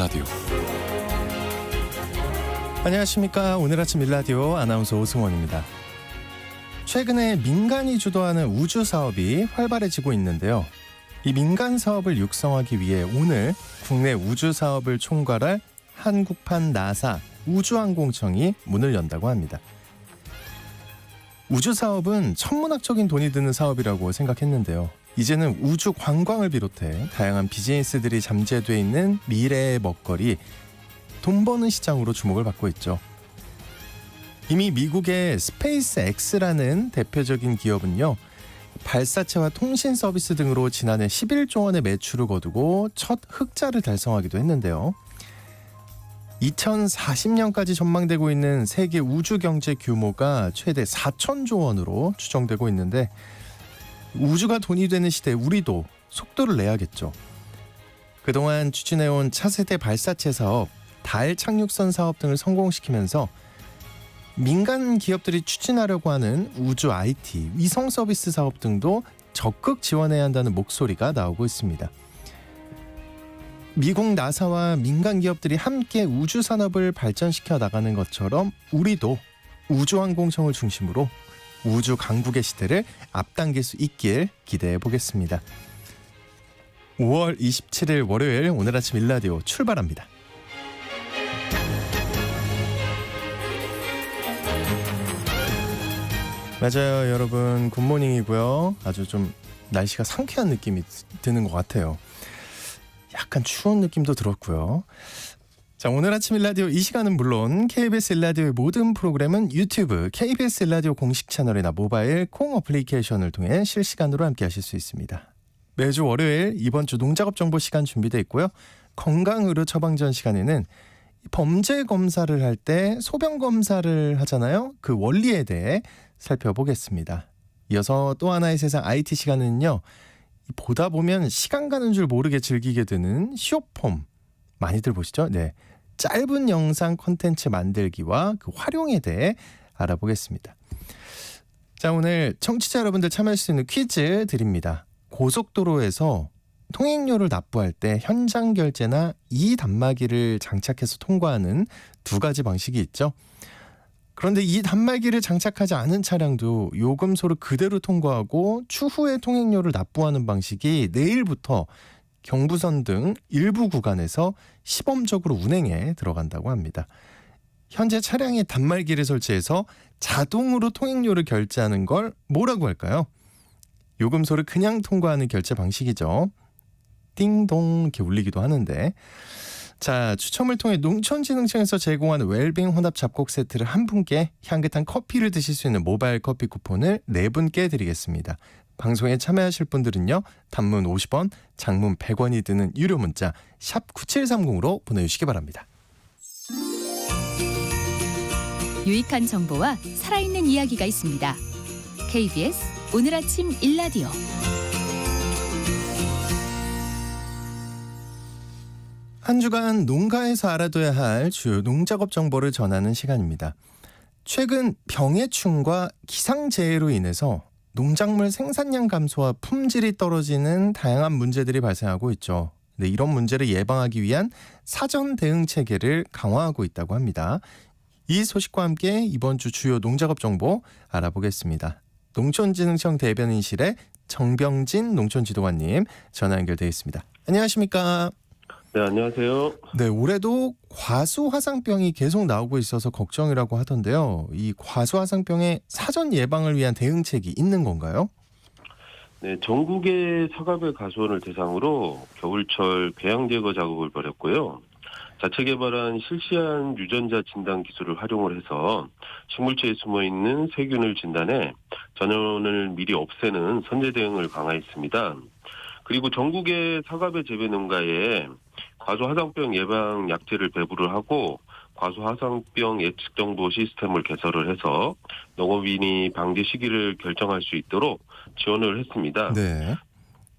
일라디오. 안녕하십니까. 오늘 아침 일라디오 아나운서 오승원입니다. 최근에 민간이 주도하는 우주 사업이 활발해지고 있는데요. 이 민간 사업을 육성하기 위해 오늘 국내 우주 사업을 총괄할 한국판 나사 우주항공청이 문을 연다고 합니다. 우주 사업은 천문학적인 돈이 드는 사업이라고 생각했는데요. 이제는 우주 관광을 비롯해 다양한 비즈니스들이 잠재되어 있는 미래의 먹거리, 돈 버는 시장으로 주목을 받고 있죠. 이미 미국의 스페이스X라는 대표적인 기업은요, 발사체와 통신 서비스 등으로 지난해 11조 원의 매출을 거두고 첫 흑자를 달성하기도 했는데요. 2040년까지 전망되고 있는 세계 우주 경제 규모가 최대 4천조 원으로 추정되고 있는데, 우주가 돈이 되는 시대에 우리도 속도를 내야겠죠. 그동안 추진해온 차세대 발사체 사업, 달 착륙선 사업 등을 성공시키면서 민간 기업들이 추진하려고 하는 우주 IT, 위성 서비스 사업 등도 적극 지원해야 한다는 목소리가 나오고 있습니다. 미국 나사와 민간 기업들이 함께 우주 산업을 발전시켜 나가는 것처럼 우리도 우주항공청을 중심으로 우주 강국의 시대를 앞당길 수 있길 기대해 보겠습니다. 5월 27일 월요일 오늘 아침 일라디오 출발합니다. 맞아요, 여러분. 굿모닝이고요. 아주 좀 날씨가 상쾌한 느낌이 드는 것 같아요. 약간 추운 느낌도 들었고요. 자, 오늘 아침 일라디오 이 시간은 물론 KBS 일라디오의 모든 프로그램은 유튜브 KBS 일라디오 공식 채널이나 모바일 콩 어플리케이션을 통해 실시간으로 함께 하실 수 있습니다. 매주 월요일 이번 주 농작업 정보 시간 준비되어 있고요. 건강의료 처방전 시간에는 범죄 검사를 할 때 소변 검사를 하잖아요. 그 원리에 대해 살펴보겠습니다. 이어서 또 하나의 세상 IT 시간은요, 보다 보면 시간 가는 줄 모르게 즐기게 되는 쇼폼 많이들 보시죠? 네, 짧은 영상 콘텐츠 만들기와 그 활용에 대해 알아보겠습니다. 자, 오늘 청취자 여러분들 참여할 수 있는 퀴즈 드립니다. 고속도로에서 통행료를 납부할 때 현장 결제나 이 단말기를 장착해서 통과하는 두 가지 방식이 있죠. 그런데 이 단말기를 장착하지 않은 차량도 요금소를 그대로 통과하고 추후에 통행료를 납부하는 방식이 내일부터 경부선 등 일부 구간에서 시범적으로 운행에 들어간다고 합니다. 현재 차량에 단말기를 설치해서 자동으로 통행료를 결제하는 걸 뭐라고 할까요? 요금소를 그냥 통과하는 결제 방식이죠. 띵동 이렇게 울리기도 하는데, 자, 추첨을 통해 농촌진흥청에서 제공하는 웰빙 혼합 잡곡 세트를 한 분께 향긋한 커피를 드실 수 있는 모바일 커피 쿠폰을 4분께 드리겠습니다. 방송에 참여하실 분들은요, 단문 50원, 장문 100원이 드는 유료 문자 샵 9730으로 보내주시기 바랍니다. 유익한 정보와 살아있는 이야기가 있습니다. KBS 오늘 아침 일라디오. 한 주간 농가에서 알아둬야 할 주요 농작업 정보를 전하는 시간입니다. 최근 병해충과 기상재해로 인해서 농작물 생산량 감소와 품질이 떨어지는 다양한 문제들이 발생하고 있죠. 네, 이런 문제를 예방하기 위한 사전 대응 체계를 강화하고 있다고 합니다. 이 소식과 함께 이번 주 주요 농작업 정보 알아보겠습니다. 농촌진흥청 대변인실의 정병진 농촌지도관님 전화 연결되어 있습니다. 안녕하십니까? 네, 안녕하세요. 네, 올해도 과수화상병이 계속 나오고 있어서 걱정이라고 하던데요. 이 과수화상병의 사전 예방을 위한 대응책이 있는 건가요? 네, 전국의 사과배 가수원을 대상으로 겨울철 배양 제거 작업을 벌였고요. 자체 개발한 실시간 유전자 진단 기술을 활용을 해서 식물체에 숨어있는 세균을 진단해 전염을 미리 없애는 선제 대응을 강화했습니다. 그리고 전국의 사과배 재배 농가에 과수화상병 예방 약제를 배부를 하고 과수화상병 예측 정보 시스템을 개설을 해서 농업인이 방제 시기를 결정할 수 있도록 지원을 했습니다. 네.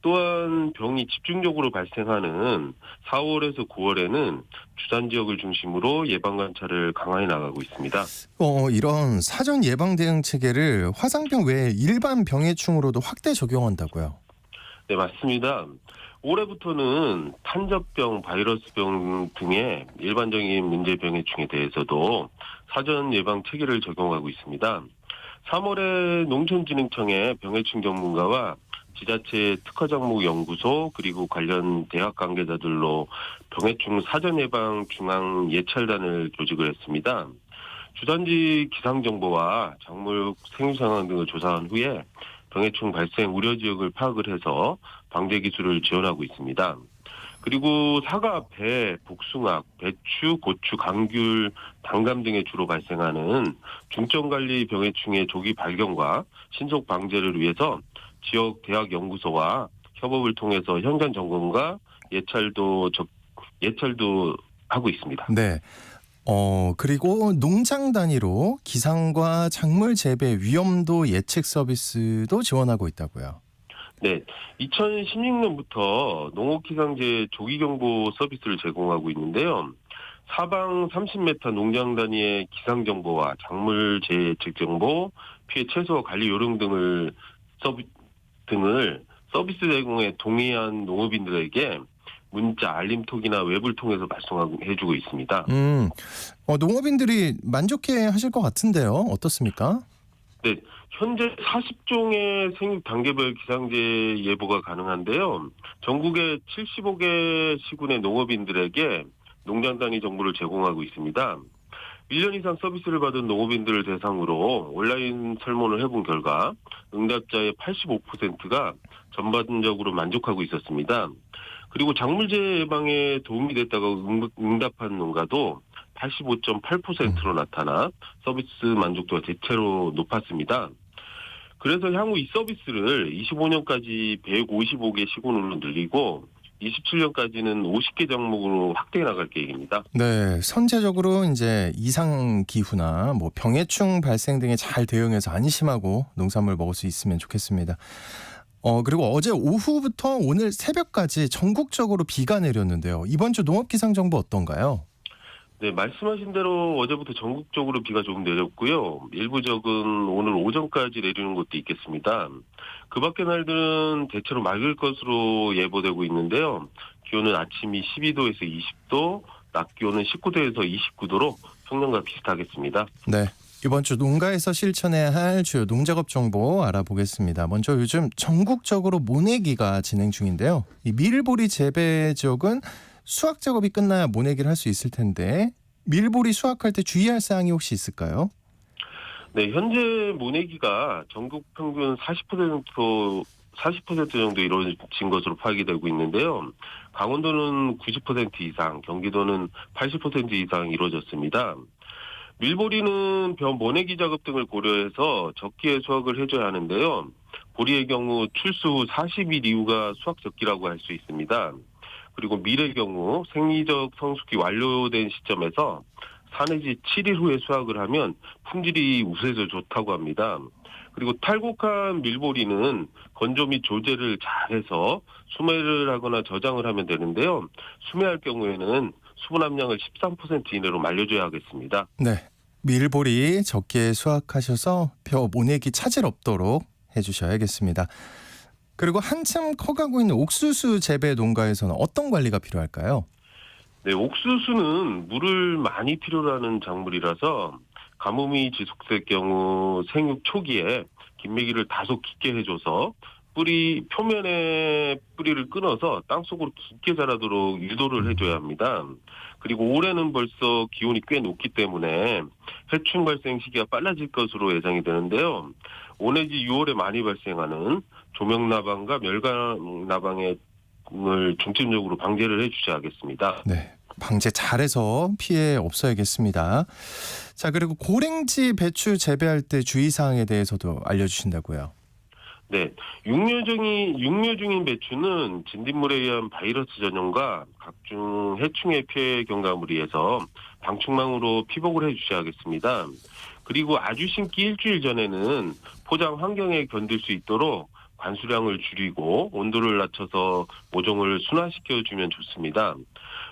또한 병이 집중적으로 발생하는 4월에서 9월에는 주산 지역을 중심으로 예방 관찰을 강화해 나가고 있습니다. 이런 사전 예방 대응 체계를 화상병 외에 일반 병해충으로도 확대 적용한다고요? 네, 맞습니다. 올해부터는 탄저병, 바이러스병 등의 일반적인 문제 병해충에 대해서도 사전 예방 체계를 적용하고 있습니다. 3월에 농촌진흥청의 병해충 전문가와 지자체 특화작목연구소 그리고 관련 대학 관계자들로 병해충 사전 예방 중앙 예찰단을 조직을 했습니다. 주산지 기상 정보와 작물 생육 상황 등을 조사한 후에 병해충 발생 우려 지역을 파악을 해서 방제 기술을 지원하고 있습니다. 그리고 사과, 배, 복숭아, 배추, 고추, 감귤, 단감 등에 주로 발생하는 중점관리 병해충의 조기 발견과 신속 방제를 위해서 지역 대학 연구소와 협업을 통해서 현장 점검과 예찰도 하고 있습니다. 네. 그리고 농장 단위로 기상과 작물 재배 위험도 예측 서비스도 지원하고 있다고요. 네, 2016년부터 농업기상재 조기경보 서비스를 제공하고 있는데요. 사방 30m 농장 단위의 기상 정보와 작물 재해 예측 정보, 피해 최소 관리 요령 등을 서비스 제공에 동의한 농업인들에게 문자, 알림톡이나 웹을 통해서 발송해주고 있습니다. 농업인들이 만족해 하실 것 같은데요. 어떻습니까? 네, 현재 40종의 생육 단계별 기상재 예보가 가능한데요. 전국의 75개 시군의 농업인들에게 농장 단위 정보를 제공하고 있습니다. 1년 이상 서비스를 받은 농업인들을 대상으로 온라인 설문을 해본 결과 응답자의 85%가 전반적으로 만족하고 있었습니다. 그리고 작물재해 예방에 도움이 됐다고 응답한 농가도 85.8%로 나타나 서비스 만족도가 대체로 높았습니다. 그래서 향후 이 서비스를 25년까지 155개 시군으로 늘리고 27년까지는 50개 종목으로 확대해 나갈 계획입니다. 네, 선제적으로 이제 이상 기후나 병해충 발생 등에 잘 대응해서 안심하고 농산물 먹을 수 있으면 좋겠습니다. 그리고 어제 오후부터 오늘 새벽까지 전국적으로 비가 내렸는데요. 이번 주 농업기상 정보 어떤가요? 네, 말씀하신 대로 어제부터 전국적으로 비가 조금 내렸고요. 일부적은 오늘 오전까지 내리는 곳도 있겠습니다. 그 밖의 날들은 대체로 맑을 것으로 예보되고 있는데요. 기온은 아침이 12도에서 20도, 낮 기온은 19도에서 29도로 평년과 비슷하겠습니다. 네, 이번 주 농가에서 실천해야 할 주요 농작업 정보 알아보겠습니다. 먼저 요즘 전국적으로 모내기가 진행 중인데요. 이 밀보리 재배 지역은 수확 작업이 끝나야 모내기를 할 수 있을 텐데 밀보리 수확할 때 주의할 사항이 혹시 있을까요? 네, 현재 모내기가 전국 평균 40% 정도 이루어진 것으로 파악이 되고 있는데요. 강원도는 90% 이상, 경기도는 80% 이상 이루어졌습니다. 밀보리는 벼 모내기 작업 등을 고려해서 적기에 수확을 해줘야 하는데요. 보리의 경우 출수 후 40일 이후가 수확 적기라고 할 수 있습니다. 그리고 밀의 경우 생리적 성숙이 완료된 시점에서 4 내지 7일 후에 수확을 하면 품질이 우수해서 좋다고 합니다. 그리고 탈곡한 밀보리는 건조 및 조제를 잘해서 수매를 하거나 저장을 하면 되는데요. 수매할 경우에는 수분 함량을 13% 이내로 말려줘야 하겠습니다. 네, 밀보리 적게 수확하셔서 벼 모내기 차질 없도록 해주셔야겠습니다. 그리고 한참 커가고 있는 옥수수 재배 농가에서는 어떤 관리가 필요할까요? 네, 옥수수는 물을 많이 필요로 하는 작물이라서 가뭄이 지속될 경우 생육 초기에 김매기를 다소 깊게 해줘서 표면에 뿌리를 끊어서 땅속으로 깊게 자라도록 유도를 해줘야 합니다. 그리고 올해는 벌써 기온이 꽤 높기 때문에 해충 발생 시기가 빨라질 것으로 예상이 되는데요. 5 내지 6월에 많이 발생하는 조명나방과 멸강나방을 중점적으로 방제를 해주셔야 하겠습니다. 네, 방제 잘해서 피해 없어야겠습니다. 자, 그리고 고랭지 배추 재배할 때 주의사항에 대해서도 알려주신다고요. 네, 육묘 중인 배추는 진딧물에 의한 바이러스 전염과 각종 해충의 피해 경감을 위해서 방충망으로 피복을 해주셔야겠습니다. 그리고 아주 심기 일주일 전에는 포장 환경에 견딜 수 있도록 관수량을 줄이고 온도를 낮춰서 모종을 순화시켜주면 좋습니다.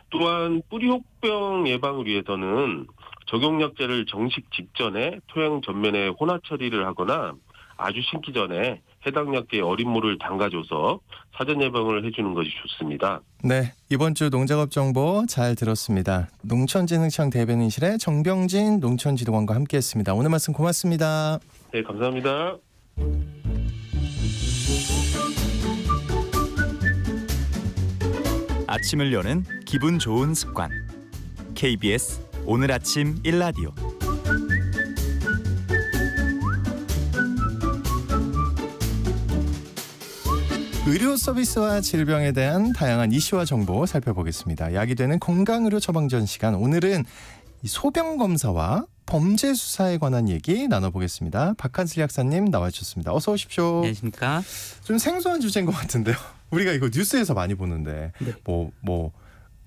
또한 뿌리혹병 예방을 위해서는 적용약제를 정식 직전에 토양 전면에 혼화 처리를 하거나 아주 심기 전에 해당 약계에 어린 물을 담가줘서 사전 예방을 해주는 것이 좋습니다. 네, 이번 주 농작업 정보 잘 들었습니다. 농촌진흥청 대변인실의 정병진 농촌지도관과 함께했습니다. 오늘 말씀 고맙습니다. 네, 감사합니다. 아침을 여는 기분 좋은 습관. KBS 오늘 아침 일라디오. 의료 서비스와 질병에 대한 다양한 이슈와 정보 살펴보겠습니다. 약이 되는 건강의료 처방전 시간. 오늘은 이 소변 검사와 범죄 수사에 관한 얘기 나눠보겠습니다. 박한슬 약사님 나와주셨습니다. 어서 오십시오. 안녕하십니까. 좀 생소한 주제인 것 같은데요. 우리가 이거 뉴스에서 많이 보는데 네. 뭐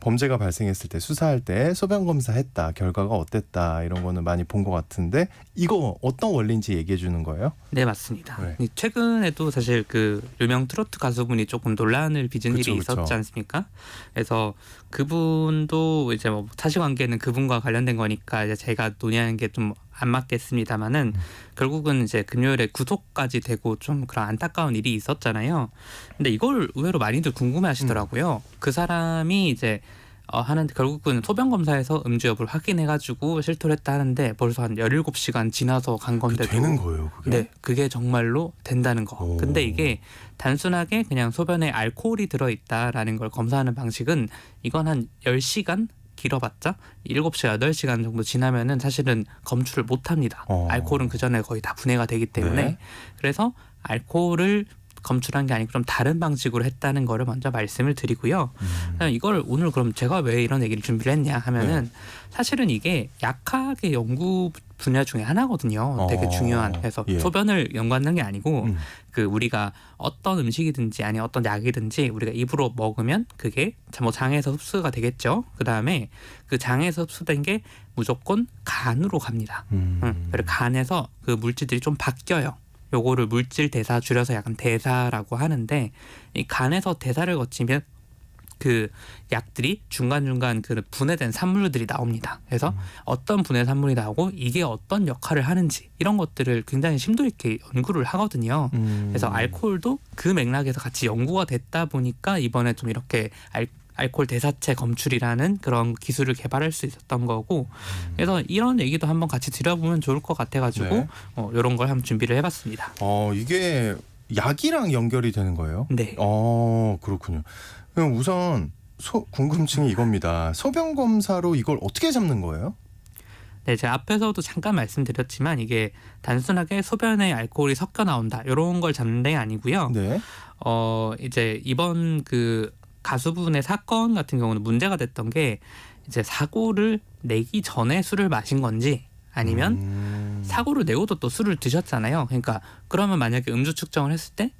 범죄가 발생했을 때 수사할 때 소변 검사했다, 결과가 어땠다 이런 거는 많이 본 것 같은데 이거 어떤 원리인지 얘기해 주는 거예요? 네, 맞습니다. 네. 최근에도 사실 그 유명 트로트 가수분이 조금 논란을 빚은 그쵸, 일이 그쵸. 있었지 않습니까? 그래서 그분도 이제 뭐 사실관계는 그분과 관련된 거니까 이제 제가 논의하는 게 좀 안 맞겠습니다만은 결국은 이제 금요일에 구속까지 되고 좀 그런 안타까운 일이 있었잖아요. 근데 이걸 의외로 많이들 궁금해하시더라고요. 그 사람이 이제 하는데 결국은 소변 검사에서 음주 여부를 확인해가지고 실토를 했다 하는데 벌써 한 17시간 지나서 간 건데도 되는 거예요, 그게? 네, 그게 정말로 된다는 거. 오. 근데 이게 단순하게 그냥 소변에 알코올이 들어있다라는 걸 검사하는 방식은 이건 한 10시간 길어봤자 7시간, 8시간 정도 지나면은 사실은 검출을 못합니다. 알코올은 그 전에 거의 다 분해가 되기 때문에. 네. 그래서 알코올을 검출한 게 아니고 좀 다른 방식으로 했다는 거를 먼저 말씀을 드리고요. 이걸 오늘 그럼 제가 왜 이런 얘기를 준비를 했냐 하면은 사실은 이게 약학의 연구 분야 중에 하나거든요. 되게 중요한. 그래서 예. 소변을 연구하는 게 아니고 그 우리가 어떤 음식이든지 아니 어떤 약이든지 우리가 입으로 먹으면 그게 뭐 장에서 흡수가 되겠죠. 그다음에 그 장에서 흡수된 게 무조건 간으로 갑니다. 그리고 간에서 그 물질들이 좀 바뀌어요. 요거를 물질 대사 줄여서 약간 대사라고 하는데 이 간에서 대사를 거치면 그 약들이 중간중간 그 분해된 산물들이 나옵니다. 그래서 어떤 분해 산물이 나오고 이게 어떤 역할을 하는지 이런 것들을 굉장히 심도 있게 연구를 하거든요. 그래서 알코올도 그 맥락에서 같이 연구가 됐다 보니까 이번에 좀 이렇게 알코올 대사체 검출이라는 그런 기술을 개발할 수 있었던 거고 그래서 이런 얘기도 한번 같이 드려보면 좋을 것 같아가지고 네. 이런 걸 한번 준비를 해봤습니다. 이게 약이랑 연결이 되는 거예요? 네. 그렇군요. 그럼 우선 궁금증이 이겁니다. 소변 검사로 이걸 어떻게 잡는 거예요? 네, 제가 앞에서도 잠깐 말씀드렸지만 이게 단순하게 소변에 알코올이 섞여 나온다 이런 걸 잡는 게 아니고요. 네. 이제 이번 그 가수분의 사건 같은 경우는 문제가 됐던 게 이제 사고를 내기 전에 술을 마신 건지 아니면 사고를 내고도 또 술을 드셨잖아요. 그러니까 그러면 만약에 음주 측정을 했을 때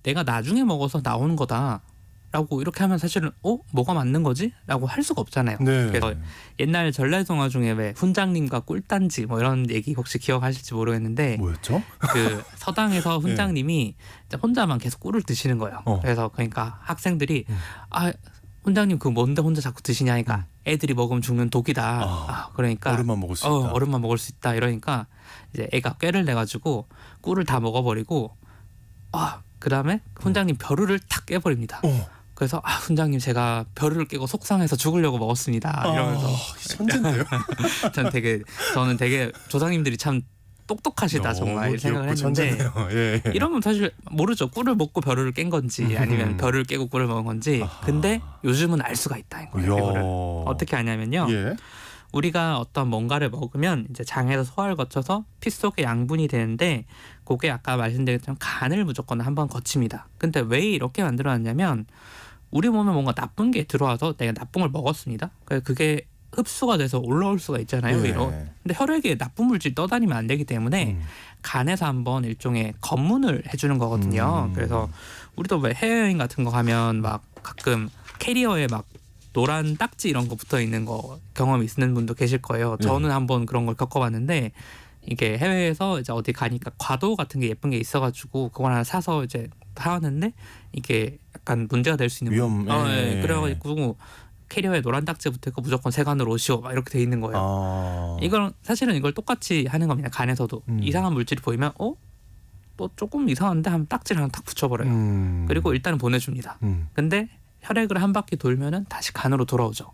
내가 나중에 먹어서 나오는 거다라고 이렇게 하면 사실은 뭐가 맞는 거지? 라고 할 수가 없잖아요. 네. 그래서 옛날 전래동화 중에 왜 훈장님과 꿀단지 뭐 이런 얘기 혹시 기억하실지 모르겠는데 뭐였죠? 그 서당에서 훈장님이 혼자만 계속 꿀을 드시는 거예요. 그래서 그러니까 학생들이 훈장님 그 뭔데 혼자 자꾸 드시냐니까 애들이 먹으면 죽는 독이다. 그러니까 얼음만 먹을 수 있다. 얼음만 먹을 수 있다. 이러니까 이제 애가 꾀를 내가지고 꿀을 다 먹어버리고 그다음에 훈장님 벼루를 탁 깨버립니다. 그래서 훈장님 제가 벼루를 깨고 속상해서 죽으려고 먹었습니다. 이러면서 천재인데요. 저는 되게 조상님들이 참 똑똑하시다 정말 생각을 했는데 예. 이러면 사실 모르죠. 꿀을 먹고 벼루를 깬 건지 아니면 벼루를 깨고 꿀을 먹은 건지. 근데 요즘은 알 수가 있다는 거예요. 이거를 어떻게 하냐면요. 예. 우리가 어떤 뭔가를 먹으면 이제 장에서 소화를 거쳐서 피 속에 양분이 되는데 그게 아까 말씀드린 것처럼 간을 무조건 한번 거칩니다. 근데 왜 이렇게 만들어놨냐면 우리 몸에 뭔가 나쁜 게 들어와서 내가 나쁜 걸 먹었습니다. 그게 흡수가 돼서 올라올 수가 있잖아요. 위로. 근데 혈액에 나쁜 물질이 떠다니면 안 되기 때문에 간에서 한번 일종의 검문을 해주는 거거든요. 그래서 우리도 왜 해외여행 같은 거 가면 막 가끔 캐리어에 막 노란 딱지 이런 거 붙어 있는 거 경험이 있는 분도 계실 거예요. 저는 한번 그런 걸 겪어봤는데 이게 해외에서 이제 어디 가니까 과도 같은 게 예쁜 게 있어가지고 그걸 하나 사서 이제 사왔는데 이게 약간 문제가 될 수 있는 위험. 그래가지고 캐리어에 노란 딱지 붙어 있고 무조건 세관으로 오시오 막 이렇게 돼 있는 거예요. 이걸 사실은 이걸 똑같이 하는 겁니다. 간에서도 이상한 물질이 보이면 또 조금 이상한데 하면 딱지를 하나 탁 붙여버려요. 그리고 일단은 보내줍니다. 근데 혈액을 한 바퀴 돌면은 다시 간으로 돌아오죠.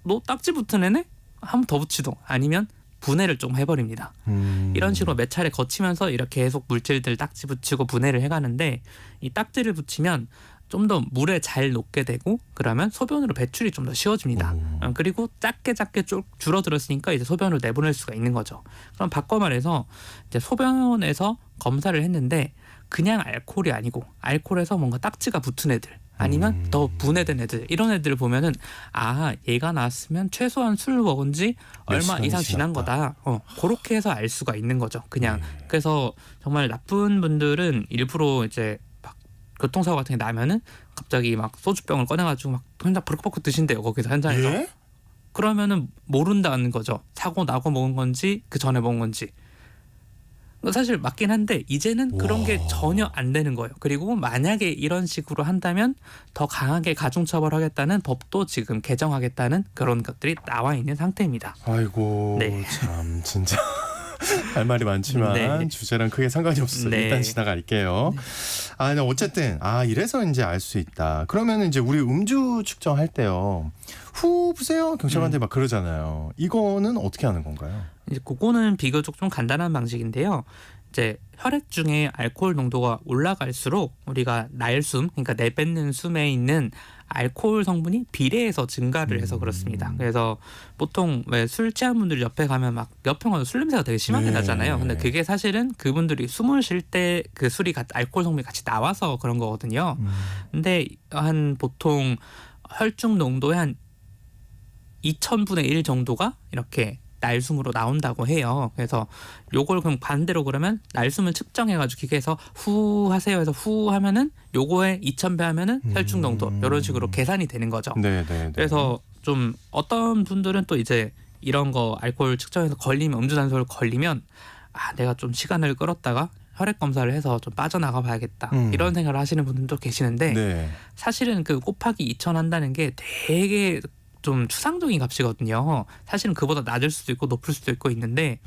너 딱지 붙은 애네? 한 번 더 붙이도 아니면 분해를 좀 해버립니다. 이런 식으로 몇 차례 거치면서 이렇게 계속 물질들 딱지 붙이고 분해를 해가는데 이 딱지를 붙이면 좀 더 물에 잘 녹게 되고 그러면 소변으로 배출이 좀 더 쉬워집니다. 그리고 작게 줄어들었으니까 이제 소변을 내보낼 수가 있는 거죠. 그럼 바꿔 말해서 이제 소변에서 검사를 했는데 그냥 알코올이 아니고 알코올에서 뭔가 딱지가 붙은 애들 아니면 더 분해된 애들 이런 애들을 보면은 아 얘가 나왔으면 최소한 술 먹은 지 얼마 이상 지난 거다. 그렇게 해서 알 수가 있는 거죠. 그냥 그래서 정말 나쁜 분들은 일부러 이제 막 교통사고 같은 게 나면은 갑자기 막 소주병을 꺼내가지고 막 혼자 버럭버럭 드신대요 거기서 현장에서. 예? 그러면은 모른다는 거죠. 사고 나고 먹은 건지 그 전에 먹은 건지. 사실 맞긴 한데 이제는 그런 게 전혀 안 되는 거예요. 그리고 만약에 이런 식으로 한다면 더 강하게 가중처벌하겠다는 법도 지금 개정하겠다는 그런 것들이 나와 있는 상태입니다. 아이고 네. 참 진짜 할 말이 많지만 네. 주제랑 크게 상관이 없어요. 네. 일단 지나갈게요. 근데 어쨌든 이래서 이제 알 수 있다. 그러면 이제 우리 음주 측정할 때요. 후 부세요 경찰관들 막 그러잖아요. 이거는 어떻게 하는 건가요? 이제 그거는 비교적 좀 간단한 방식인데요. 이제 혈액 중에 알코올 농도가 올라갈수록 우리가 날숨, 그러니까 내뱉는 숨에 있는 알코올 성분이 비례해서 증가를 해서 그렇습니다. 그래서 보통 왜 술 취한 분들 옆에 가면 막 옆에 가면 술 냄새가 되게 심하게 네. 나잖아요. 근데 그게 사실은 그분들이 숨을 쉴 때 그 술이 알코올 성분이 같이 나와서 그런 거거든요. 근데 한 보통 혈중 농도의 한 2000분의 1 정도가 이렇게 날숨으로 나온다고 해요. 그래서 요걸 그럼 반대로 그러면 날숨을 측정해가지고 기계에서 후 하세요 해서 후 하면은 요거에 2000배 하면은 혈중 농도 이런 식으로 계산이 되는 거죠. 네. 그래서 좀 어떤 분들은 또 이제 이런 거 알코올 측정해서 걸리면 음주 단속을 걸리면 내가 좀 시간을 끌었다가 혈액 검사를 해서 좀 빠져나가 봐야겠다 이런 생각을 하시는 분들도 계시는데 네. 사실은 그 곱하기 2000 한다는 게 되게 좀 추상적인 값이거든요. 사실은 그보다 낮을 수도 있고 높을 수도 있고 있는데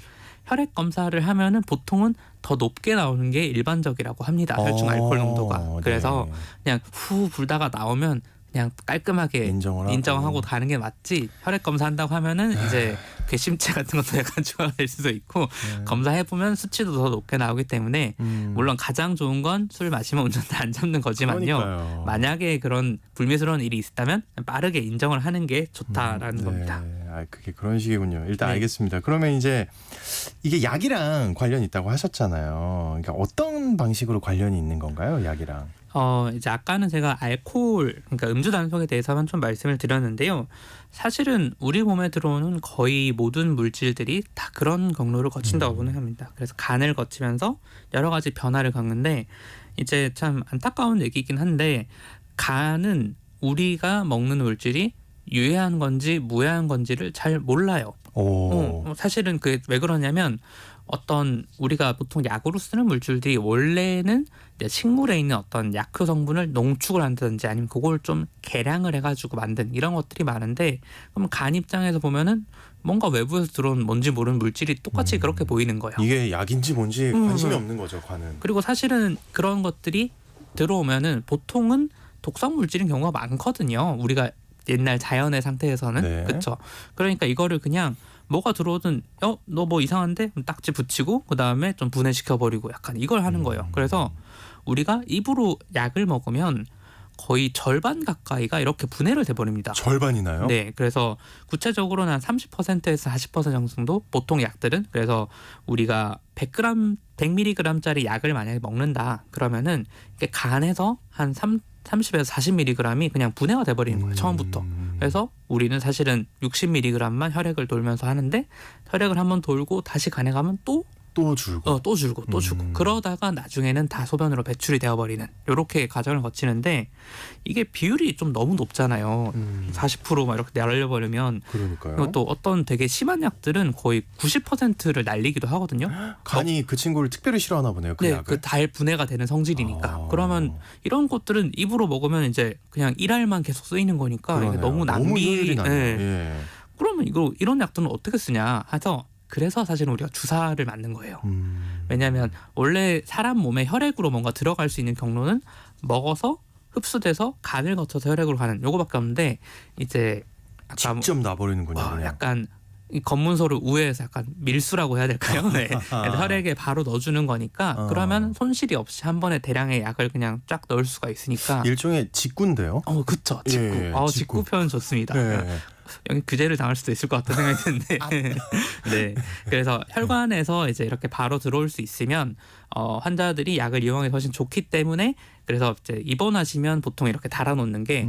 혈액 검사를 하면은 보통은 더 높게 나오는 게 일반적이라고 합니다. 혈중 알코올 농도가. 그래서 네. 그냥 후 불다가 나오면 그냥 깔끔하게 인정하고 가는 게 맞지. 혈액 검사한다고 하면은 이제 괘씸죄 같은 것도 약간 추가될 수도 있고 검사해 보면 수치도 더 높게 나오기 때문에 물론 가장 좋은 건 술 마시면 운전대 안 잡는 거지만요. 그러니까요. 만약에 그런 불미스러운 일이 있다면 빠르게 인정을 하는 게 좋다라는 겁니다. 그게 그런 식이군요. 일단 네. 알겠습니다. 그러면 이제 이게 약이랑 관련이 있다고 하셨잖아요. 그러니까 어떤 방식으로 관련이 있는 건가요, 약이랑? 이제 아까는 제가 알코올, 그러니까 음주 단속에 대해서만 좀 말씀을 드렸는데요. 사실은 우리 몸에 들어오는 거의 모든 물질들이 다 그런 경로를 거친다고 보는 겁니다. 그래서 간을 거치면서 여러 가지 변화를 겪는데 이제 참 안타까운 얘기긴 한데 간은 우리가 먹는 물질이 유해한 건지 무해한 건지를 잘 몰라요. 사실은 그게 왜 그러냐면 어떤 우리가 보통 약으로 쓰는 물질들이 원래는 이제 식물에 있는 어떤 약효 성분을 농축을 한다든지 아니면 그걸 좀 개량을 해가지고 만든 이런 것들이 많은데 그럼 간 입장에서 보면은 뭔가 외부에서 들어온 뭔지 모르는 물질이 똑같이 그렇게 보이는 거예요. 이게 약인지 뭔지 관심이 없는 거죠, 간은. 그리고 사실은 그런 것들이 들어오면은 보통은 독성 물질인 경우가 많거든요. 우리가 옛날 자연의 상태에서는 네. 그렇죠. 그러니까 이거를 그냥 뭐가 들어오든 너 뭐 이상한데 딱지 붙이고 그 다음에 좀 분해시켜 버리고 약간 이걸 하는 거예요. 그래서 우리가 입으로 약을 먹으면 거의 절반 가까이가 이렇게 분해를 돼버립니다. 절반이나요? 네, 그래서 구체적으로는 한 30%에서 40% 정도 보통 약들은 그래서 우리가 100mg짜리 약을 만약에 먹는다 그러면은 이게 간에서 한 30에서 40mg이 그냥 분해가 돼버리는 거예요. 처음부터. 그래서 우리는 사실은 60mg만 혈액을 돌면서 하는데 혈액을 한번 돌고 다시 간에 가면 또 줄고 또 줄고 그러다가 나중에는 다 소변으로 배출이 되어버리는 이렇게 과정을 거치는데 이게 비율이 좀 너무 높잖아요. 40%막 이렇게 날려버리면 그러니까요. 그리고 또 어떤 되게 심한 약들은 거의 90%를 날리기도 하거든요. 간이 그 친구를 특별히 싫어하나 보네요. 그 네, 약을. 그 달 분해가 되는 성질이니까. 그러면 이런 것들은 입으로 먹으면 이제 그냥 일할만 계속 쓰이는 거니까 이게 그러네요. 너무 낭비. 너무 효율이 나네요. 네. 예. 그러면 이런 약들은 어떻게 쓰냐 해서 그래서 사실은 우리가 주사를 맞는 거예요. 왜냐하면 원래 사람 몸에 혈액으로 뭔가 들어갈 수 있는 경로는 먹어서 흡수돼서 간을 거쳐서 혈액으로 가는 요거밖에 없는데 이제 아까 직접 놔버리는군요. 그냥. 약간 이 검문소를 우회해서 약간 밀수라고 해야 될까요? 네. 혈액에 바로 넣어주는 거니까 그러면 손실이 없이 한 번에 대량의 약을 그냥 쫙 넣을 수가 있으니까 일종의 직구인데요. 그쵸. 직구. 예, 직구 표현 좋습니다. 예. 여기 규제를 당할 수도 있을 것 같다는 생각이 드는데 네. 그래서 혈관에서 이제 이렇게 바로 들어올 수 있으면 환자들이 약을 이용하기 훨씬 좋기 때문에 그래서 이제 입원하시면 보통 이렇게 달아놓는 게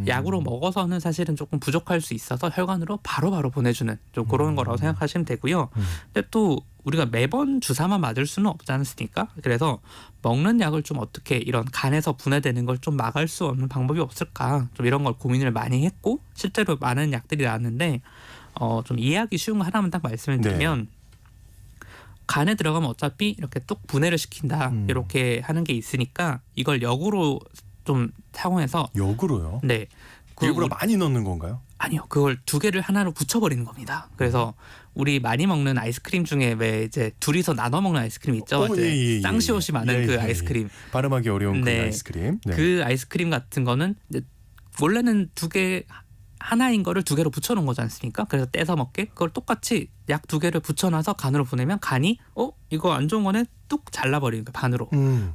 약으로 먹어서는 사실은 조금 부족할 수 있어서 혈관으로 바로바로 보내주는 좀 그런 거라고 생각하시면 되고요. 근데 또 우리가 매번 주사만 맞을 수는 없지 않습니까? 그래서 먹는 약을 좀 어떻게 이런 간에서 분해되는 걸 좀 막을 수 없는 방법이 없을까? 좀 이런 걸 고민을 많이 했고 실제로 많은 약들이 나왔는데 좀 이해하기 쉬운 거 하나만 딱 말씀을 드리면 간에 들어가면 어차피 이렇게 뚝 분해를 시킨다 이렇게 하는 게 있으니까 이걸 역으로 좀 사용해서 역으로요? 네. 일부러 많이 넣는 건가요? 아니요. 그걸 두 개를 하나로 붙여버리는 겁니다. 그래서 우리 많이 먹는 아이스크림 중에 왜 이제 둘이서 나눠 먹는 아이스크림 있죠? 이제 쌍시옷이 많은 그 아이스크림. 발음하기 어려운 그 네. 아이스크림. 네. 그 아이스크림 같은 거는 이제 원래는 두 개 하나인 거를 두 개로 붙여놓은 거지 않습니까? 그래서 떼서 먹게 그걸 똑같이 약 두 개를 붙여놔서 간으로 보내면 간이 이거 안 좋은 거네 뚝 잘라버리는 거예요 반으로.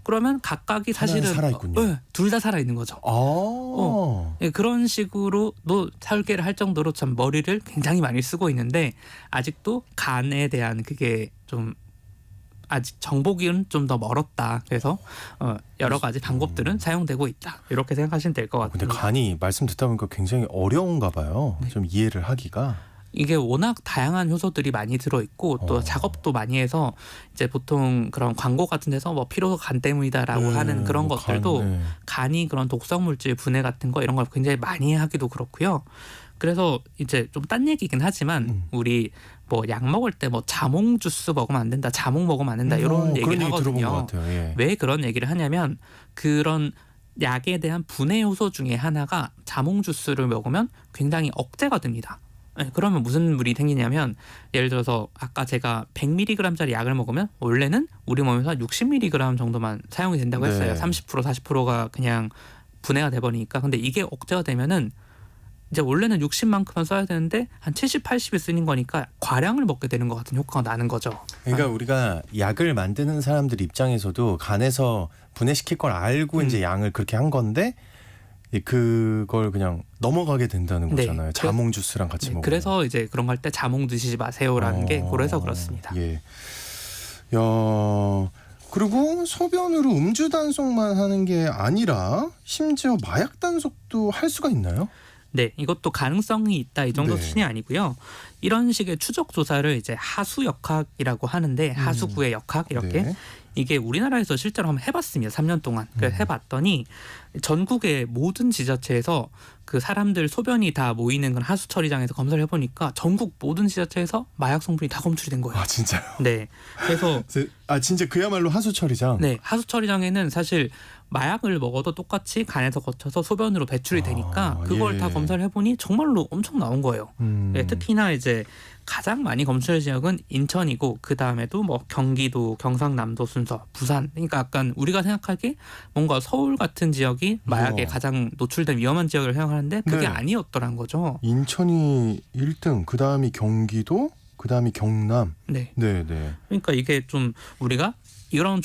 그러면 각각이 사실은 살아있군요. 둘 다 살아있는 거죠. 예, 그런 식으로도 설계를 할 정도로 참 머리를 굉장히 많이 쓰고 있는데 아직도 간에 대한 그게 좀 아직 정보기는 좀 더 멀었다. 그래서 여러 가지 방법들은 사용되고 있다. 이렇게 생각하시면 될 것 같아요. 근데 간이 말씀 듣다 보니까 굉장히 어려운가 봐요. 좀 이해를 하기가. 이게 워낙 다양한 효소들이 많이 들어있고 또 작업도 많이 해서 이제 보통 그런 광고 같은 데서 뭐 피로 간 때문이다라고 하는 그런 것들도 간이 그런 독성 물질 분해 같은 거 이런 걸 굉장히 많이 하기도 그렇고요. 그래서 이제 좀 딴 얘기긴 하지만 우리 뭐 약 먹을 때 뭐 자몽 주스 먹으면 안 된다, 자몽 먹으면 안 된다 이런 얘기를 하거든요. 들어본 것 같아요. 예. 왜 그런 얘기를 하냐면 그런 약에 대한 분해 효소 중에 하나가 자몽 주스를 먹으면 굉장히 억제가 됩니다. 네, 그러면 무슨 물이 생기냐면 예를 들어서 아까 제가 100mg짜리 약을 먹으면 원래는 우리 몸에서 60mg 정도만 사용이 된다고 했어요. 30% 40%가 그냥 분해가 돼버리니까. 근데 이게 억제가 되면은 이제 원래는 60만큼만 써야 되는데 한 70, 80이 쓰는 거니까 과량을 먹게 되는 것 같은 효과가 나는 거죠. 그러니까 우리가 약을 만드는 사람들 입장에서도 간에서 분해시킬 걸 알고 이제 양을 그렇게 한 건데 그걸 그냥 넘어가게 된다는 거잖아요. 자몽 주스랑 같이 먹으면. 그래서 이제 그런 거 할 때 자몽 드시지 마세요라는 게 그래서 그렇습니다. 예. 야. 그리고 소변으로 음주 단속만 하는 게 아니라 심지어 마약 단속도 할 수가 있나요? 네, 이것도 가능성이 있다 이 정도 수준이 아니고요. 이런 식의 추적 조사를 이제 하수 역학이라고 하는데 하수구의 역학 이렇게 이게 우리나라에서 실제로 한번 해봤습니다. 3년 동안. 그래서 해봤더니 전국의 모든 지자체에서 그 사람들 소변이 다 모이는 그런 하수 처리장에서 검사를 해보니까 전국 모든 지자체에서 마약 성분이 다 검출이 된 거예요. 아 진짜요? 네. 그래서 진짜 그야말로 하수 처리장. 네, 하수 처리장에는 사실 마약을 먹어도 똑같이 간에서 거쳐서 소변으로 배출이 되니까 그걸 다 검사를 해보니 정말로 엄청 나온 거예요. 네, 특히나 이제 가장 많이 검출된 지역은 인천이고 그 다음에도 뭐 경기도, 경상남도 순서, 부산. 그러니까 약간 우리가 생각하기에 뭔가 서울 같은 지역이 마약에 가장 노출된 위험한 지역을 생각하는데 그게 아니었더란 거죠. 인천이 1등, 그 다음이 경기도, 그 다음이 경남. 네. 그러니까 이게 좀 우리가 이런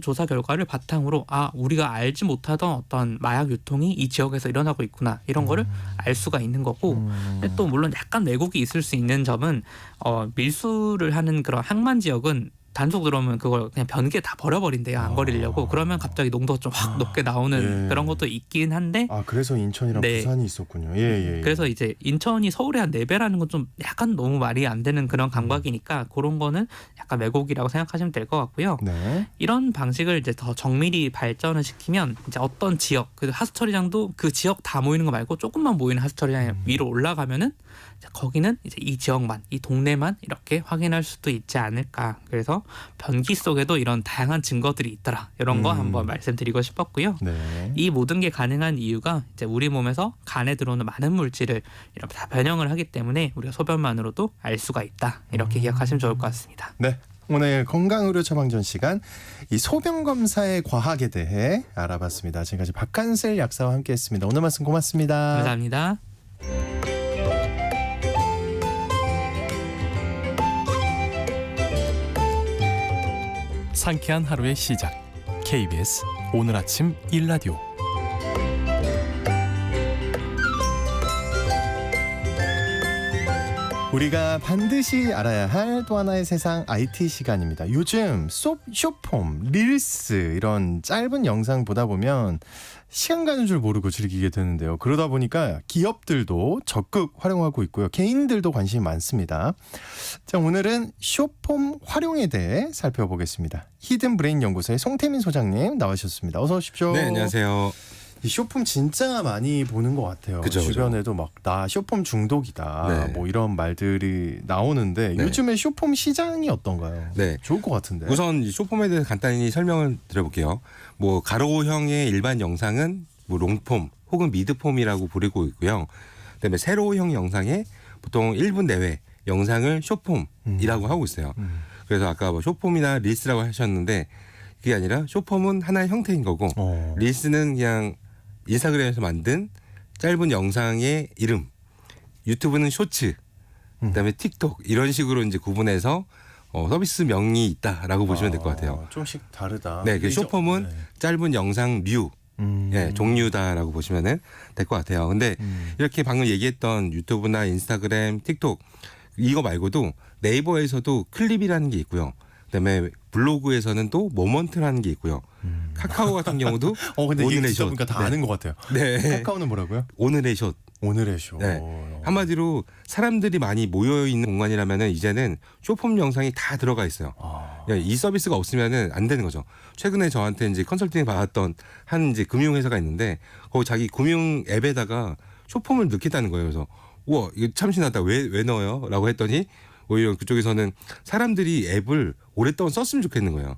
조사 결과를 바탕으로 우리가 알지 못하던 어떤 마약 유통이 이 지역에서 일어나고 있구나 이런 거를 알 수가 있는 거고 근데 또 물론 약간 왜곡이 있을 수 있는 점은 밀수를 하는 그런 항만 지역은 단속 들어오면 그걸 그냥 변기에 다 버려버린대요. 안 버리려고. 그러면 갑자기 농도가 좀 확 높게 나오는 그런 것도 있긴 한데 그래서 인천이랑 부산이 있었군요. 예. 그래서 이제 인천이 서울의 한 4배라는 건 좀 약간 너무 말이 안 되는 그런 감각이니까 그런 거는 약간 왜곡이라고 생각하시면 될 것 같고요. 네. 이런 방식을 이제 더 정밀히 발전을 시키면 이제 어떤 지역, 그 하수 처리장도 그 지역 다 모이는 거 말고 조금만 모이는 하수 처리장 위로 올라가면은 거기는 이제 이 지역만, 이 동네만 이렇게 확인할 수도 있지 않을까. 그래서 변기 속에도 이런 다양한 증거들이 있더라. 이런 거 한번 말씀드리고 싶었고요. 네. 이 모든 게 가능한 이유가 이제 우리 몸에서 간에 들어오는 많은 물질을 이렇게 다 변형을 하기 때문에 우리가 소변만으로도 알 수가 있다. 이렇게 기억하시면 좋을 것 같습니다. 네. 오늘 건강의료 처방전 시간 이 소변 검사의 과학에 대해 알아봤습니다. 지금까지 박한슬 약사와 함께했습니다. 오늘 말씀 고맙습니다. 감사합니다. 상쾌한 하루의 시작. KBS 오늘 아침 일라디오. 우리가 반드시 알아야 할 또 하나의 세상 IT 시간입니다. 요즘 쇼폼, 릴스 이런 짧은 영상 보다 보면 시간 가는 줄 모르고 즐기게 되는데요. 그러다 보니까 기업들도 적극 활용하고 있고요. 개인들도 관심이 많습니다. 자, 오늘은 쇼폼 활용에 대해 살펴보겠습니다. 히든브레인 연구소의 송태민 소장님 나와주셨습니다. 어서 오십시오. 네, 안녕하세요. 이 쇼폼 진짜 많이 보는 것 같아요. 그죠, 주변에도 막 나 쇼폼 중독이다 네. 뭐 이런 말들이 나오는데 네. 요즘에 쇼폼 시장이 어떤가요? 네. 좋을 것 같은데. 우선 이 쇼폼에 대해서 간단히 설명을 드려볼게요. 뭐 가로형의 일반 영상은 뭐 롱폼 혹은 미드폼이라고 부르고 있고요. 그다음에 세로형 영상에 보통 1분 내외 영상을 쇼폼이라고 하고 있어요. 그래서 아까 뭐 쇼폼이나 릴스라고 하셨는데 그게 아니라 쇼폼은 하나의 형태인 거고 릴스는 그냥 인스타그램에서 만든 짧은 영상의 이름, 유튜브는 쇼츠, 그다음에 틱톡 이런 식으로 이제 구분해서 서비스명이 있다라고 보시면 될 것 같아요. 조금씩 다르다. 네, 그 쇼폼은 짧은 영상류, 예, 종류다라고 보시면 될 것 같아요. 근데 이렇게 방금 얘기했던 유튜브나 인스타그램, 틱톡 이거 말고도 네이버에서도 클립이라는 게 있고요. 그다음에 블로그에서는 또 모먼트라는 게 있고요. 카카오 같은 경우도 근데 이게 오늘의 듣다 숏. 보니까 다 네. 아는 것 같아요. 네. 카카오는 뭐라고요? 오늘의 숏. 오늘의 쇼. 네. 한마디로 사람들이 많이 모여 있는 공간이라면은 이제는 쇼폼 영상이 다 들어가 있어요. 이 서비스가 없으면은 안 되는 거죠. 최근에 저한테 이제 컨설팅 받았던 한 이제 금융회사가 있는데 거기 자기 금융 앱에다가 쇼폼을 넣겠다는 거예요. 그래서 우와 이거 참신하다. 왜 넣어요?라고 했더니 오히려 그쪽에서는 사람들이 앱을 오랫동안 썼으면 좋겠는 거예요.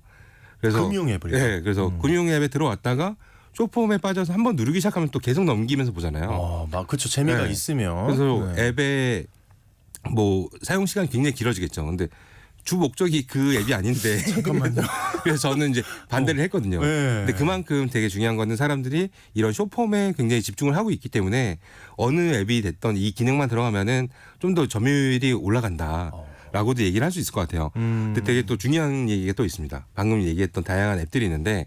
그래서 금융 앱을요? 네, 그래서 금융 앱에 들어왔다가 쇼폼에 빠져서 한번 누르기 시작하면 또 계속 넘기면서 보잖아요. 막 그렇죠. 재미가 네. 있으면. 그래서 네. 앱의 뭐 사용 시간이 굉장히 길어지겠죠. 근데 주 목적이 그 앱이 아닌데 잠깐만요. 그래서 저는 이제 반대를 했거든요. 네. 근데 그만큼 되게 중요한 거는 사람들이 이런 쇼폼에 굉장히 집중을 하고 있기 때문에 어느 앱이 됐던 이 기능만 들어가면은 좀 더 점유율이 올라간다라고도 얘기를 할 수 있을 것 같아요. 근데 되게 또 중요한 얘기가 또 있습니다. 방금 얘기했던 다양한 앱들이 있는데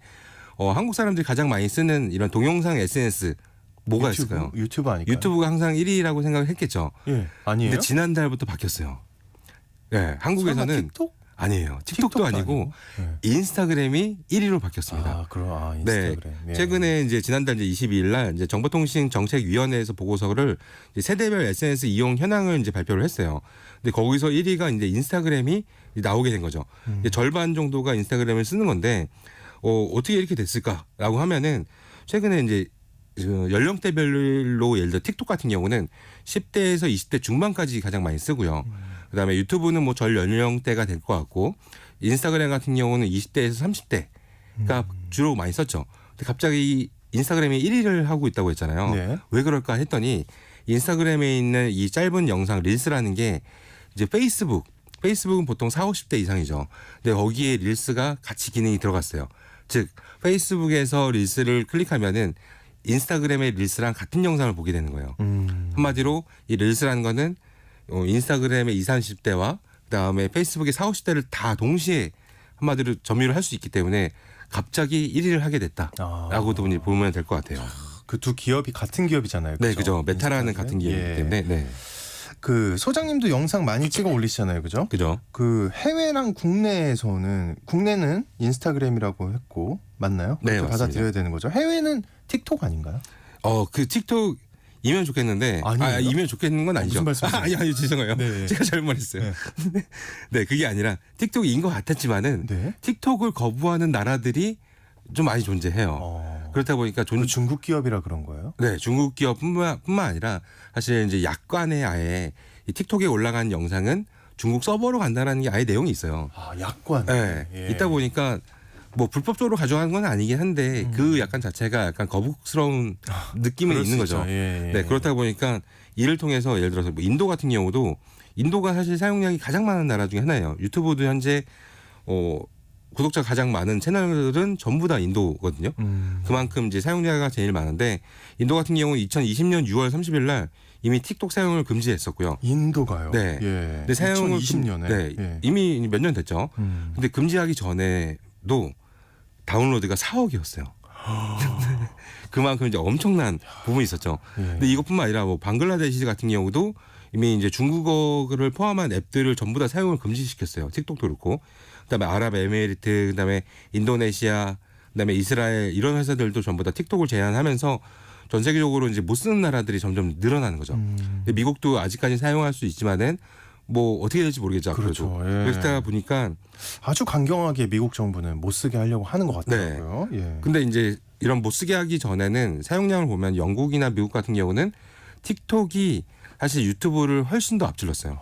한국 사람들이 가장 많이 쓰는 이런 동영상 SNS 뭐가 유튜브? 있을까요? 유튜브 아닐까요? 유튜브가 항상 1위라고 생각을 했겠죠. 예, 아니에요. 근데 지난달부터 바뀌었어요. 네, 한국에서는 설마 틱톡? 아니에요. 틱톡도 틱톡도 아니고 네. 인스타그램이 1위로 바뀌었습니다. 인스타그램. 네, 최근에 이제 지난달 이제 22일 날 이제 정보통신정책위원회에서 보고서를 이제 세대별 SNS 이용 현황을 이제 발표를 했어요. 근데 거기서 1위가 이제 인스타그램이 나오게 된 거죠. 이제 절반 정도가 인스타그램을 쓰는 건데 어떻게 이렇게 됐을까라고 하면은 최근에 이제 연령대별로 예를 들어 틱톡 같은 경우는 10대에서 20대 중반까지 가장 많이 쓰고요. 그다음에 유튜브는 뭐 전 연령대가 될 것 같고 인스타그램 같은 경우는 20대에서 30대가 주로 많이 썼죠. 근데 갑자기 인스타그램이 1위를 하고 있다고 했잖아요. 네. 왜 그럴까 했더니 인스타그램에 있는 이 짧은 영상 릴스라는 게 이제 페이스북은 보통 40, 50대 이상이죠. 근데 거기에 릴스가 같이 기능이 들어갔어요. 즉 페이스북에서 릴스를 클릭하면은 인스타그램의 릴스랑 같은 영상을 보게 되는 거예요. 한마디로 이 릴스라는 거는 인스타그램의 20, 30대와 그다음에 페이스북의 40, 50대를 다 동시에 한마디로 점유를 할 수 있기 때문에 갑자기 1위를 하게 됐다라고도 보면 될 것 같아요. 그 두 기업이 같은 기업이잖아요. 네, 그죠. 메타라는 같은 기업이기 때문에. 네. 그 소장님도 영상 많이 찍어 올리시잖아요, 그죠? 그죠. 그 해외랑 국내는 인스타그램이라고 했고 맞나요? 네, 그렇게 맞습니다. 받아들여야 되는 거죠. 해외는 틱톡 아닌가요? 그 틱톡이면 좋겠는데 아니에요? 이면 좋겠는 건 아니죠. 무슨 말씀이세요? 아니 죄송해요. 네. 제가 잘못 말했어요. 네, 그게 아니라 틱톡인 것 같았지만은 네. 틱톡을 거부하는 나라들이 좀 많이 존재해요. 그렇다 보니까 그 중국 기업이라 그런 거예요? 네, 중국 기업뿐만 아니라 사실 이제 약관에 아예 이 틱톡에 올라간 영상은 중국 서버로 간다라는 게 아예 내용이 있어요. 아, 약관. 네. 예. 있다 보니까 뭐 불법적으로 가져가는 건 아니긴 한데 그 약간 자체가 약간 거북스러운 느낌은 그럴 있는 수 거죠. 있죠. 예, 예. 네, 그렇다 보니까 이를 통해서 예를 들어서 뭐 인도 같은 경우도 인도가 사실 사용량이 가장 많은 나라 중에 하나예요. 유튜브도 현재 구독자 가장 많은 채널은 전부 다 인도거든요. 그만큼 이제 사용자가 제일 많은데 인도 같은 경우는 2020년 6월 30일 날 이미 틱톡 사용을 금지했었고요. 인도가요. 네. 예. 근데 사용을 2020년에. 네, 예. 이미 몇 년 됐죠. 근데 금지하기 전에도 다운로드가 4억이었어요. 그만큼 이제 엄청난 부분이 있었죠. 예. 근데 이것뿐만 아니라 뭐 방글라데시 같은 경우도 이미 이제 중국어를 포함한 앱들을 전부 다 사용을 금지시켰어요. 틱톡도 그렇고, 그다음에 아랍에미리트, 그다음에 인도네시아, 그다음에 이스라엘 이런 회사들도 전부 다 틱톡을 제한하면서 전 세계적으로 이제 못 쓰는 나라들이 점점 늘어나는 거죠. 근데 미국도 아직까지 사용할 수 있지만은 뭐 어떻게 될지 모르겠죠. 그렇죠. 앞으로도. 예. 그러다 보니까 아주 강경하게 미국 정부는 못 쓰게 하려고 하는 것 같더라고요. 예. 근데 이제 이런 못 쓰게 하기 전에는 사용량을 보면 영국이나 미국 같은 경우는 틱톡이 사실 유튜브를 훨씬 더 앞질렀어요.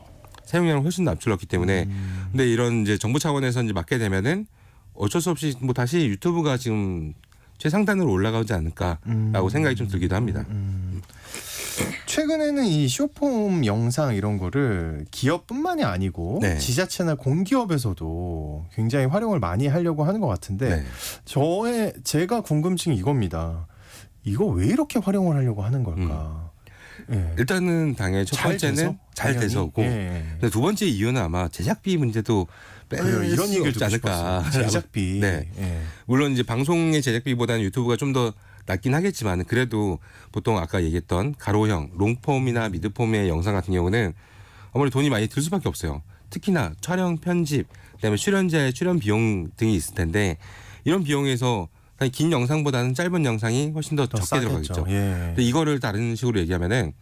사용량을 훨씬 더 앞질렀기 때문에 근데 이런 이제 정부 차원에서 이제 막게 되면은 어쩔 수 없이 뭐 다시 유튜브가 지금 최상단으로 올라가지 않을까라고 생각이 좀 들기도 합니다. 최근에는 이 숏폼 영상 이런 거를 기업뿐만이 아니고 네. 지자체나 공기업에서도 굉장히 활용을 많이 하려고 하는 것 같은데 네. 제가 궁금증이 이겁니다. 이거 왜 이렇게 활용을 하려고 하는 걸까? 예. 일단은 당연히 첫 번째는 잘 당연히? 돼서고 예. 근데 두 번째 이유는 아마 제작비 문제도 그래요. 이런 뺄수 얘기를 없지 듣고 않을까. 싶었어요. 제작비. 네. 예. 물론 이제 방송의 제작비보다는 유튜브가 좀 더 낮긴 하겠지만 그래도 보통 아까 얘기했던 가로형, 롱폼이나 미드폼의 영상 같은 경우는 아무래도 돈이 많이 들 수밖에 없어요. 특히나 촬영, 편집, 그다음에 출연자의 출연 비용 등이 있을 텐데 이런 비용에서 긴 영상보다는 짧은 영상이 훨씬 더 적게 싸겠죠. 들어가겠죠. 예. 근데 이거를 다른 식으로 얘기하면은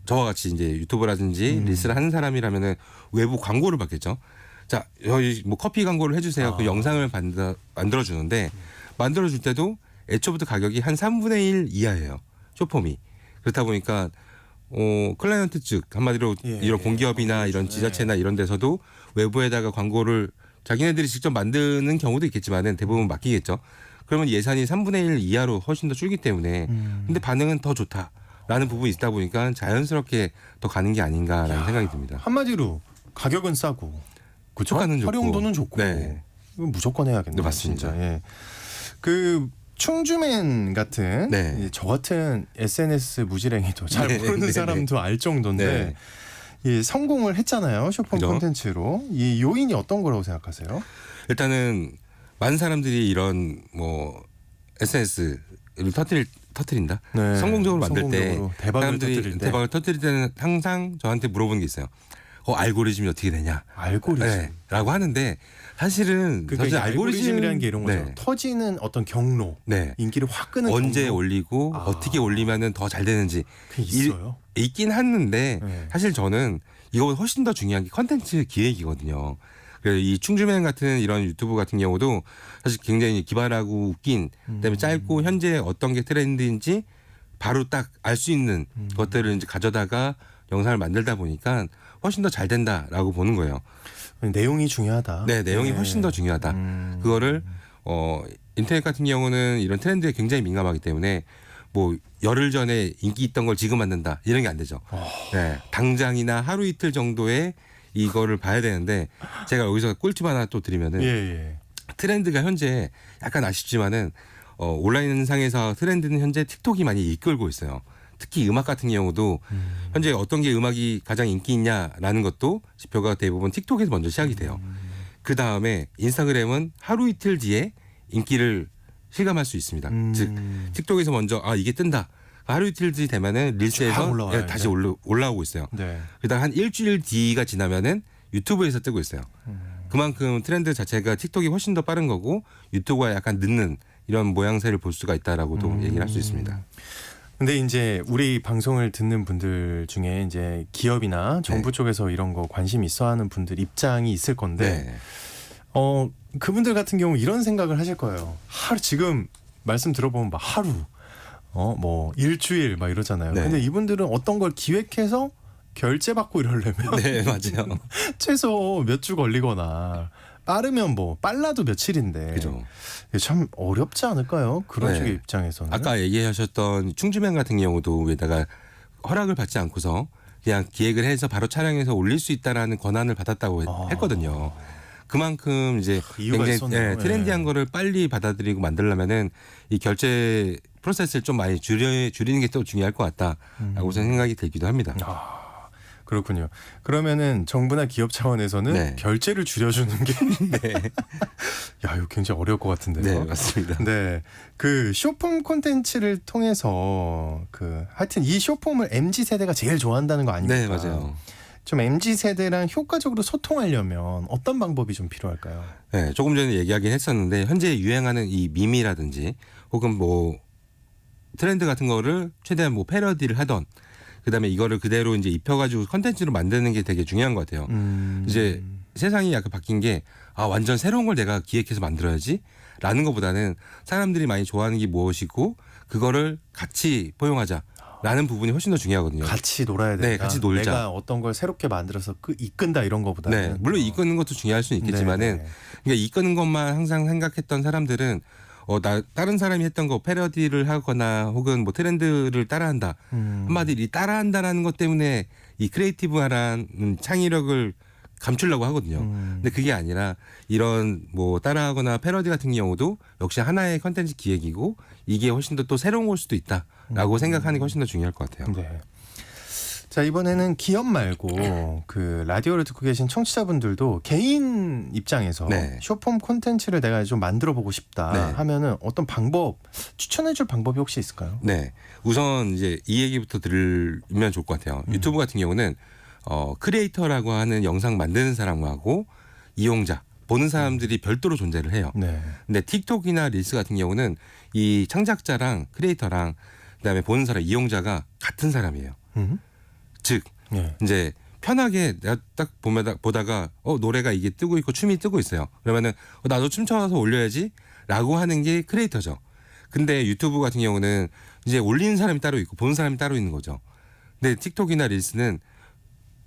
저와 같이 이제 유튜브라든지 릴스를 하는 사람이라면은 외부 광고를 받겠죠. 자, 여기 뭐 커피 광고를 해주세요. 그 영상을 만들어 주는데 만들어 줄 때도 애초부터 가격이 한 3분의 1 이하예요. 숏폼이. 그렇다 보니까 클라이언트 측 한마디로 이런 공기업이나 이런 지자체나 이런 데서도 외부에다가 광고를 자기네들이 직접 만드는 경우도 있겠지만은 대부분 맡기겠죠. 그러면 예산이 3분의 1 이하로 훨씬 더 줄기 때문에 근데 반응은 더 좋다라는 부분이 있다 보니까 자연스럽게 더 가는 게 아닌가라는 생각이 듭니다. 한마디로 가격은 싸고 그렇죠? 효과는 좋고. 활용도는 좋고 네. 이건 무조건 해야겠네요. 네, 맞습니다. 진짜. 예. 그 충주맨 같은 네. 저 같은 SNS 무지랭이도 잘 네, 모르는 네, 사람도 알 정도인데 이 성공을 했잖아요. 숏폼 그죠? 콘텐츠로. 이 요인이 어떤 거라고 생각하세요? 일단은 많은 사람들이 이런 뭐 SNS를 터뜨린다. 네. 성공적으로 만들 때 성공적으로 대박을 사람들이 터뜨릴 때. 대박을 터뜨릴 때는 항상 저한테 물어보는 게 있어요. 알고리즘이 어떻게 되냐? 알고리즘. 네, 라고 하는데 사실은 그러니까 사실 이게 알고리즘이라는 게 이런 거죠. 네. 터지는 어떤 경로, 네. 인기를 확 끄는 언제 경로. 올리고 어떻게 올리면은 더 잘 되는지 그게 있어요. 있긴 하는데 네. 사실 저는 이거보다 훨씬 더 중요한 게 컨텐츠 기획이거든요. 그래서 이 충주맨 같은 이런 유튜브 같은 경우도 사실 굉장히 기발하고 웃긴 그다음에 짧고 현재 어떤 게 트렌드인지 바로 딱 알 수 있는 것들을 이제 가져다가 영상을 만들다 보니까 훨씬 더 잘 된다라고 보는 거예요. 내용이 중요하다. 네, 내용이 훨씬 더 중요하다. 그거를 인터넷 같은 경우는 이런 트렌드에 굉장히 민감하기 때문에 뭐 열흘 전에 인기 있던 걸 지금 만든다 이런 게 안 되죠. 네, 당장이나 하루 이틀 정도에 이거를 봐야 되는데 제가 여기서 꿀팁 하나 또 드리면은 예. 트렌드가 현재 약간 아쉽지만은 온라인 상에서 트렌드는 현재 틱톡이 많이 이끌고 있어요. 특히 음악 같은 경우도 현재 어떤 게 음악이 가장 인기 있냐라는 것도 지표가 대부분 틱톡에서 먼저 시작이 돼요. 그 다음에 인스타그램은 하루 이틀 뒤에 인기를 실감할 수 있습니다. 즉 틱톡에서 먼저 이게 뜬다. 하루 이틀 뒤 되면은 릴스에서 올라와요, 다시 올라오고 있어요. 네. 그다음 한 일주일 뒤가 지나면은 유튜브에서 뜨고 있어요. 그만큼 트렌드 자체가 틱톡이 훨씬 더 빠른 거고 유튜브가 약간 늦는 이런 모양새를 볼 수가 있다라고도 얘기를 할 수 있습니다. 근데 이제 우리 방송을 듣는 분들 중에 이제 기업이나 정부 쪽에서 이런 거 관심 있어 하는 분들 입장이 있을 건데 그분들 같은 경우 이런 생각을 하실 거예요. 하루 지금 말씀 들어보면 막 하루 뭐 일주일 막 이러잖아요. 네. 근데 이분들은 어떤 걸 기획해서 결제 받고 이러려면 네, 맞아요. 최소 몇 주 걸리거나 빠르면 뭐 빨라도 며칠인데 그죠. 이게 참 어렵지 않을까요? 그런 네. 쪽의 입장에서는. 아까 얘기하셨던 충주맨 같은 경우도 위에다가 허락을 받지 않고서 그냥 기획을 해서 바로 촬영해서 올릴 수 있다라는 권한을 받았다고 했거든요. 그만큼 이제 이유가 굉장히 있었네요. 트렌디한 거를 빨리 받아들이고 만들려면은 이 결제 프로세스를 좀 많이 줄이는 게 또 중요할 것 같다라고 생각이 들기도 합니다. 그렇군요. 그러면은 정부나 기업 차원에서는 네. 결제를 줄여주는 게 네, 야, 이거 굉장히 어려울 것 같은데요. 네 맞습니다. 네, 그 쇼폼 콘텐츠를 통해서 그 하여튼 이 쇼폼을 MZ 세대가 제일 좋아한다는 거 아닙니까? 네 맞아요. 좀 MZ 세대랑 효과적으로 소통하려면 어떤 방법이 좀 필요할까요? 네, 조금 전에 얘기하긴 했었는데 현재 유행하는 이 밈이라든지 혹은 뭐 트렌드 같은 거를 최대한 뭐 패러디를 하던 그다음에 이거를 그대로 이제 입혀가지고 컨텐츠로 만드는 게 되게 중요한 것 같아요. 이제 세상이 약간 바뀐 게 완전 새로운 걸 내가 기획해서 만들어야지 라는 것보다는 사람들이 많이 좋아하는 게 무엇이고 그거를 같이 포용하자라는 부분이 훨씬 더 중요하거든요. 같이 놀아야 된다. 네, 같이 놀자. 내가 어떤 걸 새롭게 만들어서 이끈다 이런 거보다는. 네, 물론 이끄는 것도 중요할 수는 있겠지만은 네. 그러니까 이끄는 것만 항상 생각했던 사람들은 다른 사람이 했던 거 패러디를 하거나 혹은 뭐 트렌드를 따라한다. 한마디로 이 따라한다라는 것 때문에 이 크리에이티브한 창의력을 감추려고 하거든요. 근데 그게 아니라 이런 뭐 따라하거나 패러디 같은 경우도 역시 하나의 컨텐츠 기획이고 이게 훨씬 더 또 새로운 걸 수도 있다라고 생각하는 게 훨씬 더 중요할 것 같아요. 네. 자, 이번에는 기업 말고 그 라디오를 듣고 계신 청취자분들도 개인 입장에서 네. 쇼폼 콘텐츠를 내가 좀 만들어 보고 싶다 네. 하면은 어떤 방법 추천해 줄 방법이 혹시 있을까요? 네. 우선 이제 이 얘기부터 들으면 좋을 것 같아요. 유튜브 같은 경우는 크리에이터라고 하는 영상 만드는 사람하고 이용자 보는 사람들이 별도로 존재를 해요. 네. 근데 틱톡이나 릴스 같은 경우는 이 창작자랑 크리에이터랑 그다음에 보는 사람 이용자가 같은 사람이에요. 즉 네. 이제 편하게 내가 딱 보다가 노래가 이게 뜨고 있고 춤이 뜨고 있어요. 그러면은 나도 춤춰서 올려야지라고 하는 게 크리에이터죠. 근데 유튜브 같은 경우는 이제 올리는 사람이 따로 있고 보는 사람이 따로 있는 거죠. 근데 틱톡이나 릴스는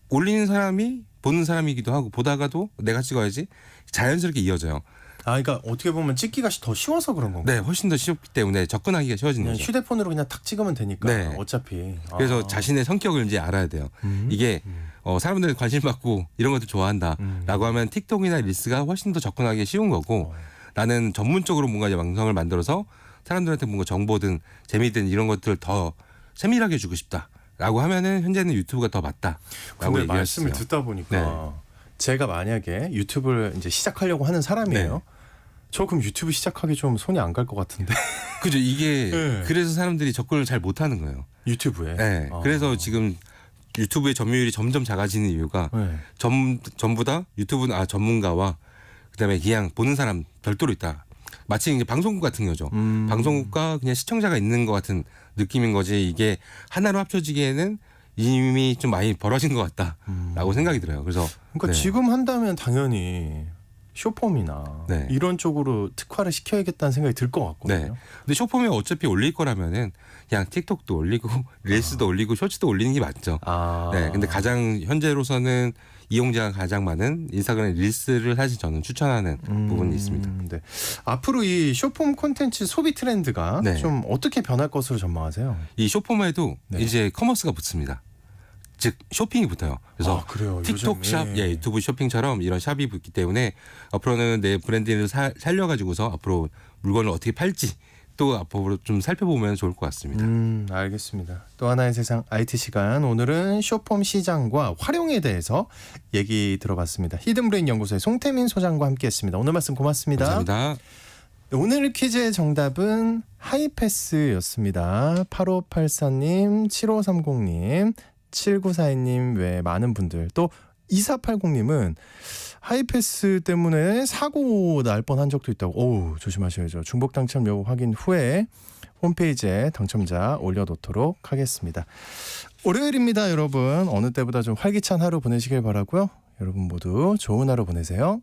올리는 사람이 보는 사람이기도 하고 보다가도 내가 찍어야지 자연스럽게 이어져요. 그러니까 어떻게 보면 찍기가 더 쉬워서 그런 건가요? 네, 훨씬 더 쉽기 때문에 접근하기가 쉬워지는 그냥 거죠. 휴대폰으로 그냥 탁 찍으면 되니까 네. 어차피. 그래서 자신의 성격을 이제 알아야 돼요. 이게 사람들이 관심 받고 이런 것도 좋아한다라고 하면 틱톡이나 릴스가 훨씬 더 접근하기 쉬운 거고 나는 전문적으로 뭔가 이제 영상을 만들어서 사람들한테 뭔가 정보든 재미든 이런 것들을 더 세밀하게 주고 싶다라고 하면은 현재는 유튜브가 더 맞다라고 근데 얘기할 말씀을 수 있어요. 듣다 보니까 제가 만약에 유튜브를 이제 시작하려고 하는 사람이에요. 네. 저 그럼 유튜브 시작하기 좀 손이 안 갈 것 같은데. 그죠? 이게 네. 그래서 사람들이 접근을 잘 못하는 거예요. 유튜브에. 네. 그래서 지금 유튜브의 점유율이 점점 작아지는 이유가 네. 전부 다 유튜브는 전문가와 그다음에 그냥 보는 사람 별도로 있다. 마치 이제 방송국 같은 거죠. 방송국과 그냥 시청자가 있는 것 같은 느낌인 거지. 이게 하나로 합쳐지기에는 이미 좀 많이 벌어진 것 같다라고 생각이 들어요. 그래서 그러니까 네. 지금 한다면 당연히 쇼폼이나 네. 이런 쪽으로 특화를 시켜야겠다는 생각이 들 것 같거든요. 네. 근데 쇼폼에 어차피 올릴 거라면은 그냥 틱톡도 올리고 릴스도 올리고 쇼츠도 올리는 게 맞죠. 네. 근데 가장 현재로서는 이용자가 가장 많은 인스타그램 릴스를 사실 저는 추천하는 부분이 있습니다. 네. 앞으로 이 쇼폼 콘텐츠 소비 트렌드가 네. 좀 어떻게 변할 것으로 전망하세요? 이 쇼폼에도 네. 이제 커머스가 붙습니다. 즉 쇼핑이 붙어요. 그래서 그래요. 틱톡 요즘, 샵, 유튜브 쇼핑처럼 이런 샵이 붙기 때문에 앞으로는 내 브랜드를 살려가지고서 앞으로 물건을 어떻게 팔지 또 앞으로 좀 살펴보면 좋을 것 같습니다. 알겠습니다. 또 하나의 세상 IT 시간, 오늘은 쇼폼 시장과 활용에 대해서 얘기 들어봤습니다. 히든브레인 연구소의 송태민 소장과 함께했습니다. 오늘 말씀 고맙습니다. 감사합니다. 오늘 퀴즈의 정답은 하이패스였습니다. 8584님, 7530님, 7942님 외 많은 분들, 또 2480님은 하이패스 때문에 사고 날 뻔한 적도 있다고. 조심하셔야죠. 중복 당첨 여부 확인 후에 홈페이지에 당첨자 올려놓도록 하겠습니다. 월요일입니다, 여러분. 어느 때보다 좀 활기찬 하루 보내시길 바라고요. 여러분 모두 좋은 하루 보내세요.